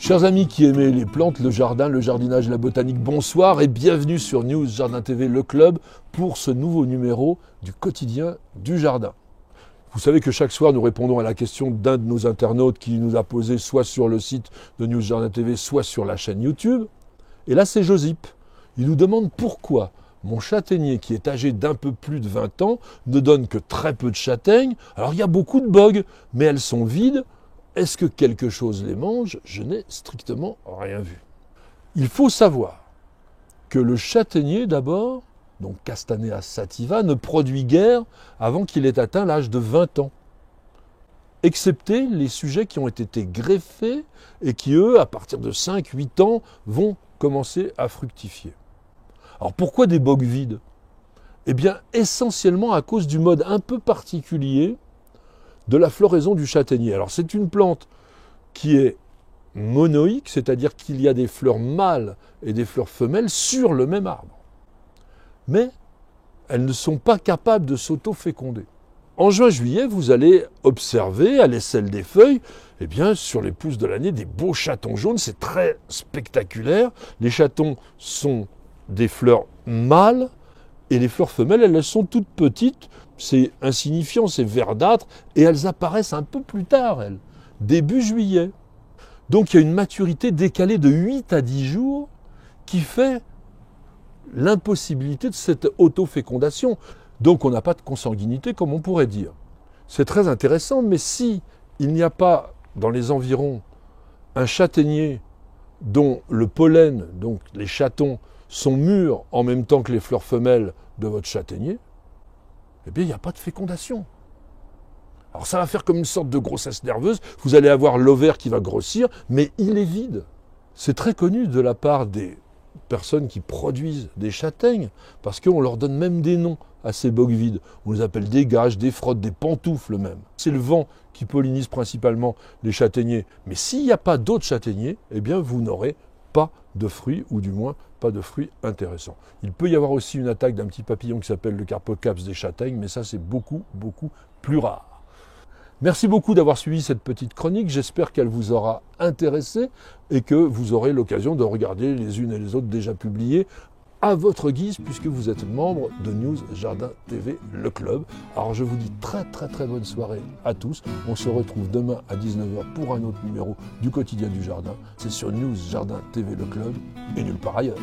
Chers amis qui aimez les plantes, le jardin, le jardinage, la botanique, bonsoir et bienvenue sur News Jardin TV, le club, pour ce nouveau numéro du quotidien du jardin. Vous savez que chaque soir, nous répondons à la question d'un de nos internautes qui nous a posé soit sur le site de News Jardin TV, soit sur la chaîne YouTube. Et là, c'est Josip. Il nous demande pourquoi mon châtaignier, qui est âgé d'un peu plus de 20 ans, ne donne que très peu de châtaignes. Alors, il y a beaucoup de bogues, mais elles sont vides. Est-ce que quelque chose les mange? Je n'ai strictement rien vu. Il faut savoir que le châtaignier, d'abord, donc Castanea sativa, ne produit guère avant qu'il ait atteint l'âge de 20 ans. Excepté les sujets qui ont été greffés et qui, eux, à partir de 5-8 ans, vont commencer à fructifier. Alors pourquoi des bogues vides? Eh bien, essentiellement à cause du mode un peu particulier de la floraison du châtaignier. Alors c'est une plante qui est monoïque, c'est-à-dire qu'il y a des fleurs mâles et des fleurs femelles sur le même arbre. Mais elles ne sont pas capables de s'auto-féconder. En juin-juillet, vous allez observer à l'aisselle des feuilles, eh bien, sur les pousses de l'année, des beaux chatons jaunes, c'est très spectaculaire. Les chatons sont des fleurs mâles et les fleurs femelles, elles sont toutes petites, c'est insignifiant, c'est verdâtre, et elles apparaissent un peu plus tard, elles, début juillet. Donc il y a une maturité décalée de 8 à 10 jours qui fait l'impossibilité de cette autofécondation. Donc on n'a pas de consanguinité comme on pourrait dire. C'est très intéressant, mais si il n'y a pas dans les environs un châtaignier dont le pollen, donc les chatons, sont mûrs en même temps que les fleurs femelles de votre châtaignier, eh bien, il n'y a pas de fécondation. Alors ça va faire comme une sorte de grossesse nerveuse, vous allez avoir l'ovaire qui va grossir, mais il est vide. C'est très connu de la part des personnes qui produisent des châtaignes, parce qu'on leur donne même des noms à ces bogues vides. On les appelle des gages, des frottes, des pantoufles même. C'est le vent qui pollinise principalement les châtaigniers. Mais s'il n'y a pas d'autres châtaigniers, eh bien vous n'aurez pas de fruits, ou du moins pas de fruits intéressants. Il peut y avoir aussi une attaque d'un petit papillon qui s'appelle le Carpocaps des châtaignes, mais ça c'est beaucoup plus rare. Merci beaucoup d'avoir suivi cette petite chronique, j'espère qu'elle vous aura intéressé et que vous aurez l'occasion de regarder les unes et les autres déjà publiées à votre guise, puisque vous êtes membre de News Jardin TV, le club. Alors je vous dis très bonne soirée à tous. On se retrouve demain à 19h pour un autre numéro du quotidien du jardin. C'est sur News Jardin TV, le club, et nulle part ailleurs.